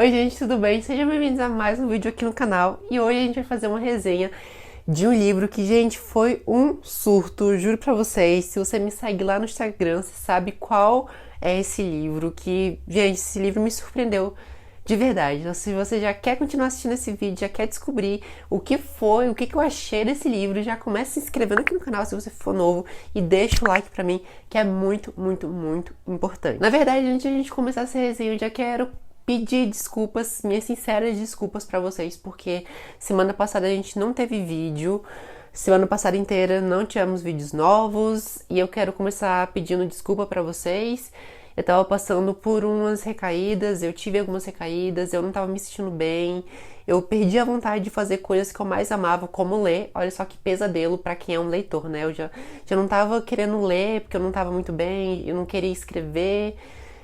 Oi gente, tudo bem? Sejam bem-vindos a mais um vídeo aqui no canal. E hoje a gente vai fazer uma resenha de um livro que, gente, foi um surto, juro pra vocês. Se você me segue lá no Instagram, você sabe qual é esse livro que, gente, esse livro me surpreendeu de verdade. Então, se você já quer continuar assistindo esse vídeo, já quer descobrir o que foi, o que eu achei desse livro, já começa se inscrevendo aqui no canal se você for novo e deixa o like pra mim, que é muito, muito, muito importante. Na verdade, antes de a gente começar essa resenha, eu já quero pedir desculpas, minhas sinceras desculpas pra vocês, porque semana passada a gente não teve vídeo, semana passada inteira não tivemos vídeos novos e eu quero começar pedindo desculpa pra vocês. Eu tava passando por umas recaídas, eu tive algumas recaídas, eu não tava me sentindo bem, eu perdi a vontade de fazer coisas que eu mais amava, como ler. Olha só que pesadelo pra quem é um leitor, né? Eu já não tava querendo ler porque eu não tava muito bem, eu não queria escrever.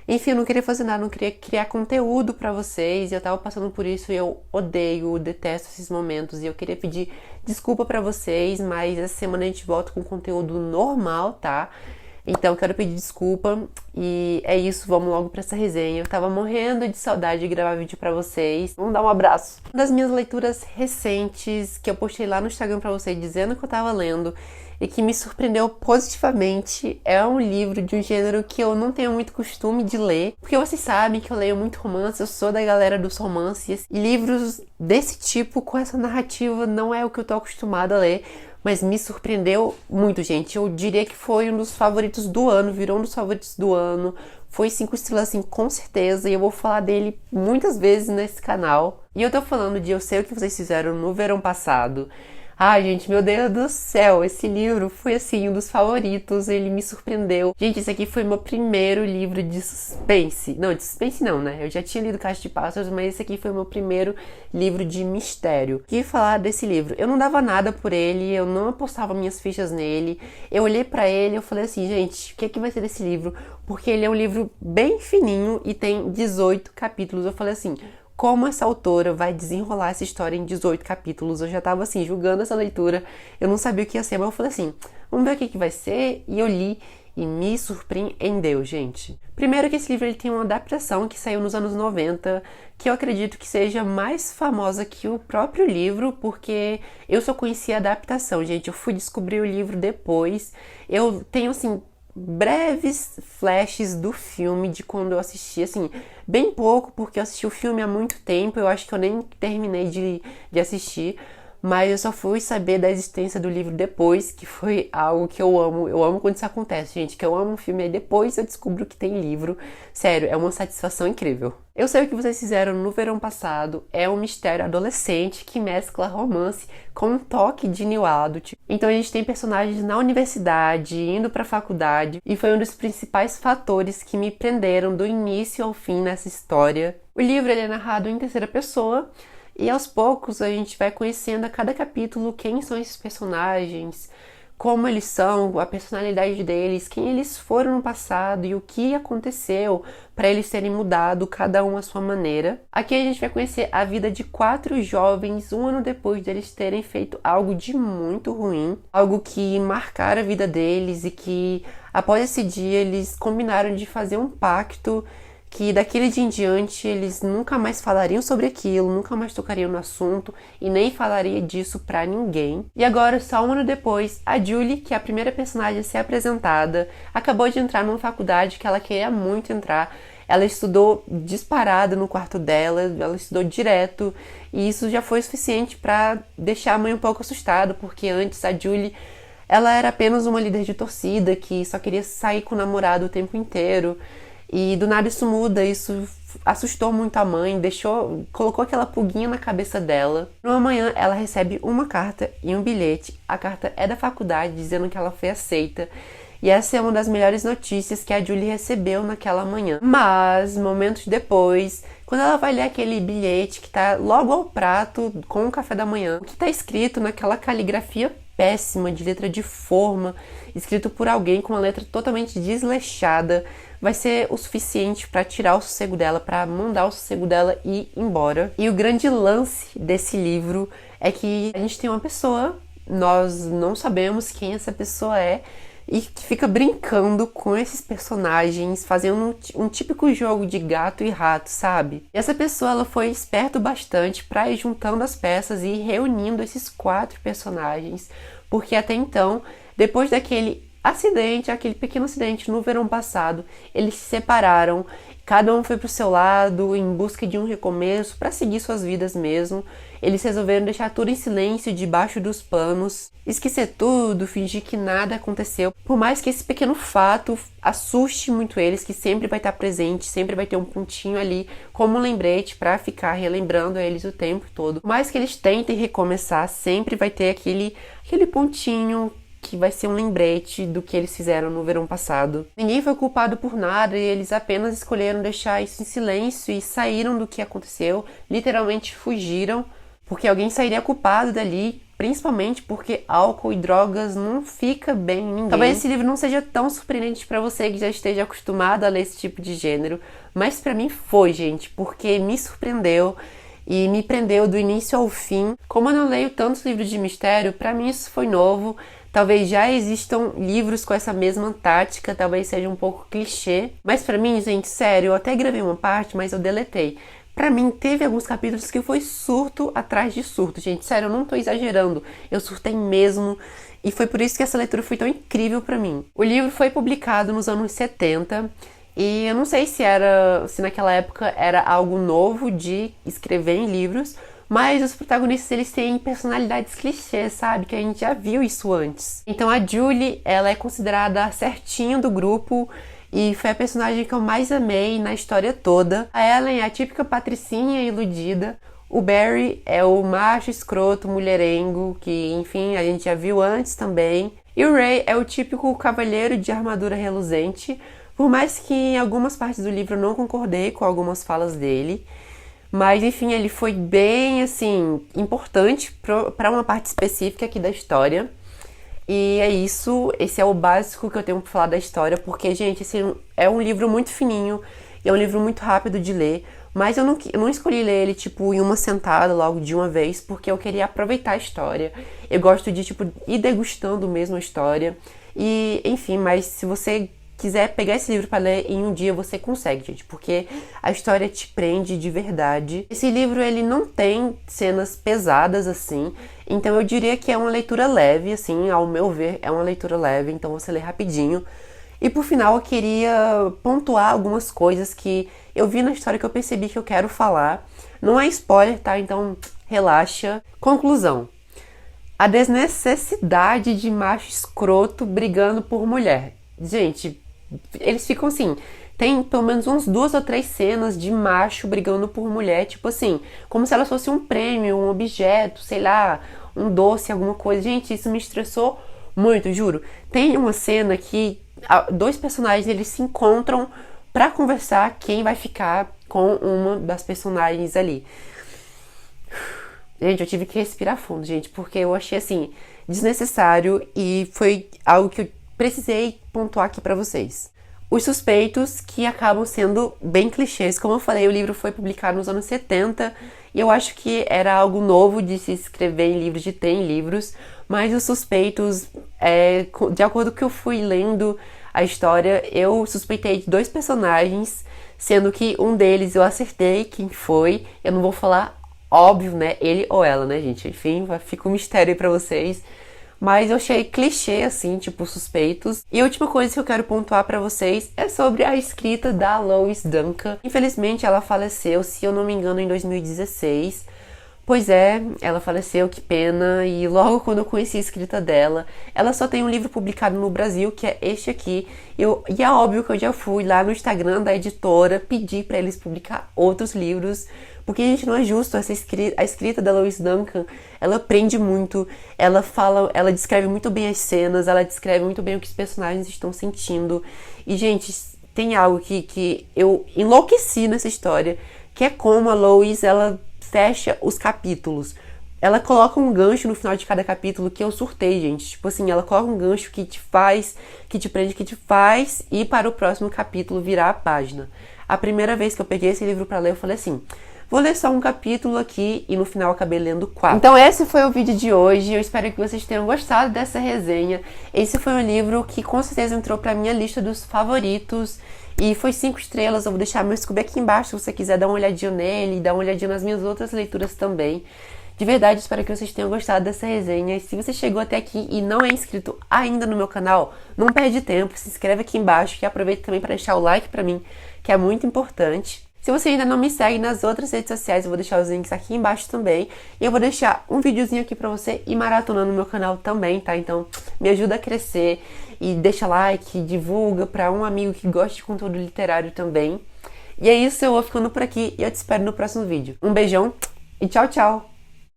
Enfim, eu não queria fazer nada, não queria criar conteúdo pra vocês, e eu tava passando por isso e eu odeio, detesto esses momentos, e eu queria pedir desculpa pra vocês, mas essa semana a gente volta com conteúdo normal, tá? Então eu quero pedir desculpa e é isso, vamos logo pra essa resenha. Eu tava morrendo de saudade de gravar vídeo pra vocês. Vamos dar um abraço. Uma das minhas leituras recentes que eu postei lá no Instagram pra vocês dizendo que eu tava lendo e que me surpreendeu positivamente é um livro de um gênero que eu não tenho muito costume de ler, porque vocês sabem que eu leio muito romance, eu sou da galera dos romances, e livros desse tipo, com essa narrativa, não é o que eu tô acostumada a ler, mas me surpreendeu muito, gente. Eu diria que foi um dos favoritos do ano, virou um dos favoritos do ano, foi 5 estrelas assim, com certeza, e eu vou falar dele muitas vezes nesse canal. E eu tô falando de Eu Sei O Que Vocês Fizeram no Verão Passado. Ai, gente, meu Deus do céu, esse livro foi, assim, um dos favoritos, ele me surpreendeu. Gente, esse aqui foi meu primeiro livro de suspense. Não, de suspense não, né? Eu já tinha lido Caixa de Pássaros, mas esse aqui foi meu primeiro livro de mistério. O que falar desse livro? Eu não dava nada por ele, eu não apostava minhas fichas nele. Eu olhei pra ele e eu falei assim, gente, o que é que vai ser desse livro? Porque ele é um livro bem fininho e tem 18 capítulos. Eu falei assim, como essa autora vai desenrolar essa história em 18 capítulos? Eu já tava assim, julgando essa leitura, eu não sabia o que ia ser, mas eu falei assim, vamos ver o que vai ser, e eu li e me surpreendeu, gente. Primeiro que esse livro ele tem uma adaptação que saiu nos anos 90, que eu acredito que seja mais famosa que o próprio livro, porque eu só conhecia a adaptação, gente, eu fui descobrir o livro depois. Eu tenho, assim, breves flashes do filme, de quando eu assisti, assim, bem pouco, porque eu assisti o filme há muito tempo, eu acho que eu nem terminei de assistir, mas eu só fui saber da existência do livro depois, que foi algo que eu amo quando isso acontece, gente, que eu amo um filme e depois eu descubro que tem livro. Sério, é uma satisfação incrível. Eu Sei O Que Vocês Fizeram no Verão Passado é um mistério adolescente que mescla romance com um toque de new adult. Então a gente tem personagens na universidade, indo pra faculdade, e foi um dos principais fatores que me prenderam do início ao fim nessa história. O livro ele é narrado em terceira pessoa, e aos poucos a gente vai conhecendo a cada capítulo quem são esses personagens, como eles são, a personalidade deles, quem eles foram no passado e o que aconteceu para eles terem mudado, cada um à sua maneira. Aqui a gente vai conhecer a vida de 4 jovens um ano depois deles terem feito algo de muito ruim, algo que marcaram a vida deles e que após esse dia eles combinaram de fazer um pacto que daquele dia em diante eles nunca mais falariam sobre aquilo, nunca mais tocariam no assunto e nem falaria disso pra ninguém. E agora, só um ano depois, a Julie, que é a primeira personagem a ser apresentada, acabou de entrar numa faculdade que ela queria muito entrar. Ela estudou disparada no quarto dela, ela estudou direto, e isso já foi suficiente pra deixar a mãe um pouco assustada, porque antes a Julie ela era apenas uma líder de torcida que só queria sair com o namorado o tempo inteiro. E do nada isso muda, isso assustou muito a mãe, colocou aquela pulguinha na cabeça dela. Numa manhã ela recebe uma carta e um bilhete. A carta é da faculdade dizendo que ela foi aceita. E essa é uma das melhores notícias que a Julie recebeu naquela manhã. Mas, momentos depois, quando ela vai ler aquele bilhete que tá logo ao prato com o café da manhã, o que tá escrito naquela caligrafia péssima, de letra de forma, escrito por alguém com uma letra totalmente desleixada, vai ser o suficiente para tirar o sossego dela, para mandar o sossego dela ir embora. E o grande lance desse livro é que a gente tem uma pessoa, nós não sabemos quem essa pessoa é, e que fica brincando com esses personagens, fazendo um típico jogo de gato e rato, sabe? E essa pessoa, ela foi esperta bastante para ir juntando as peças e reunindo esses 4 personagens, porque até então, depois daquele acidente, aquele pequeno acidente no verão passado, eles se separaram, cada um foi pro seu lado em busca de um recomeço para seguir suas vidas mesmo. Eles resolveram deixar tudo em silêncio debaixo dos panos, esquecer tudo, fingir que nada aconteceu. Por mais que esse pequeno fato assuste muito eles, que sempre vai estar presente, sempre vai ter um pontinho ali como um lembrete para ficar relembrando eles o tempo todo. Por mais que eles tentem recomeçar, sempre vai ter aquele pontinho que vai ser um lembrete do que eles fizeram no verão passado. Ninguém foi culpado por nada e eles apenas escolheram deixar isso em silêncio e saíram do que aconteceu, literalmente fugiram, porque alguém sairia culpado dali, principalmente porque álcool e drogas não fica bem em ninguém. Talvez esse livro não seja tão surpreendente para você que já esteja acostumado a ler esse tipo de gênero, mas para mim foi, gente, porque me surpreendeu e me prendeu do início ao fim. Como eu não leio tantos livros de mistério, para mim isso foi novo. Talvez já existam livros com essa mesma tática, talvez seja um pouco clichê. Mas pra mim, gente, sério, eu até gravei uma parte, mas eu deletei. Pra mim, teve alguns capítulos que foi surto atrás de surto. Gente, sério, eu não tô exagerando. Eu surtei mesmo. E foi por isso que essa leitura foi tão incrível pra mim. O livro foi publicado nos anos 70. E eu não sei se naquela época era algo novo de escrever em livros, mas os protagonistas, eles têm personalidades clichês, sabe? Que a gente já viu isso antes. Então a Julie, ela é considerada a certinha do grupo e foi a personagem que eu mais amei na história toda. A Ellen é a típica patricinha iludida. O Barry é o macho escroto, mulherengo, que, enfim, a gente já viu antes também. E o Ray é o típico cavalheiro de armadura reluzente, por mais que em algumas partes do livro eu não concordei com algumas falas dele. Mas, enfim, ele foi bem, assim, importante para uma parte específica aqui da história. E é isso, esse é o básico que eu tenho para falar da história, porque, gente, esse é um livro muito fininho, é um livro muito rápido de ler, mas eu não escolhi ler ele, tipo, em uma sentada, logo de uma vez, porque eu queria aproveitar a história. Eu gosto de, tipo, ir degustando mesmo a história. E, enfim, mas se você quiser pegar esse livro para ler em um dia, você consegue, gente, porque a história te prende de verdade. Esse livro, ele não tem cenas pesadas, assim, então eu diria que é uma leitura leve, assim, ao meu ver, é uma leitura leve, então você lê rapidinho. E por final, eu queria pontuar algumas coisas que eu vi na história que eu percebi que eu quero falar. Não é spoiler, tá? Então, relaxa. Conclusão. A desnecessidade de macho escroto brigando por mulher. Gente, eles ficam assim, tem pelo menos uns 2 ou 3 cenas de macho brigando por mulher, tipo assim, como se ela fosse um prêmio, um objeto, sei lá, um doce, alguma coisa. Gente, isso me estressou muito, juro. Tem uma cena que 2 personagens, eles se encontram pra conversar quem vai ficar com uma das personagens ali. Gente, eu tive que respirar fundo, gente, porque eu achei, assim, desnecessário e foi algo que eu precisei pontuar aqui pra vocês. Os suspeitos, que acabam sendo bem clichês. Como eu falei, o livro foi publicado nos anos 70 e eu acho que era algo novo de se escrever em livros, de ter em livros, mas os suspeitos, de acordo com o que eu fui lendo a história, eu suspeitei de 2 personagens, sendo que um deles eu acertei quem foi. Eu não vou falar, óbvio, né, ele ou ela, né, gente? Enfim, fica um mistério aí pra vocês. Mas eu achei clichê, assim, tipo, suspeitos. E a última coisa que eu quero pontuar pra vocês é sobre a escrita da Lois Duncan. Infelizmente, ela faleceu, se eu não me engano, em 2016. Pois é, ela faleceu, que pena. E logo quando eu conheci a escrita dela, ela só tem um livro publicado no Brasil, que é este aqui. E é óbvio que eu já fui lá no Instagram da editora pedir pra eles publicar outros livros, porque, gente, não é justo. A escrita da Lois Duncan, ela prende muito, ela descreve muito bem as cenas, ela descreve muito bem o que os personagens estão sentindo. E, gente, tem algo que eu enlouqueci nessa história, que é como a Lois, ela fecha os capítulos. Ela coloca um gancho no final de cada capítulo que eu surtei, gente. Tipo assim, ela coloca um gancho que te faz, que te prende, que te faz ir para o próximo capítulo virar a página. A primeira vez que eu peguei esse livro pra ler, eu falei assim, vou ler só um capítulo aqui e no final acabei lendo 4. Então esse foi o vídeo de hoje, eu espero que vocês tenham gostado dessa resenha. Esse foi um livro que com certeza entrou pra minha lista dos favoritos e foi 5 estrelas. Eu vou deixar meu Scooby aqui embaixo se você quiser dar uma olhadinha nele e dar uma olhadinha nas minhas outras leituras também. De verdade, espero que vocês tenham gostado dessa resenha. E se você chegou até aqui e não é inscrito ainda no meu canal, não perde tempo, se inscreve aqui embaixo e aproveita também para deixar o like pra mim, que é muito importante. Se você ainda não me segue nas outras redes sociais, eu vou deixar os links aqui embaixo também. E eu vou deixar um videozinho aqui pra você ir maratonando no meu canal também, tá? Então, me ajuda a crescer e deixa like, divulga pra um amigo que gosta de conteúdo literário também. E é isso, eu vou ficando por aqui e eu te espero no próximo vídeo. Um beijão e tchau, tchau!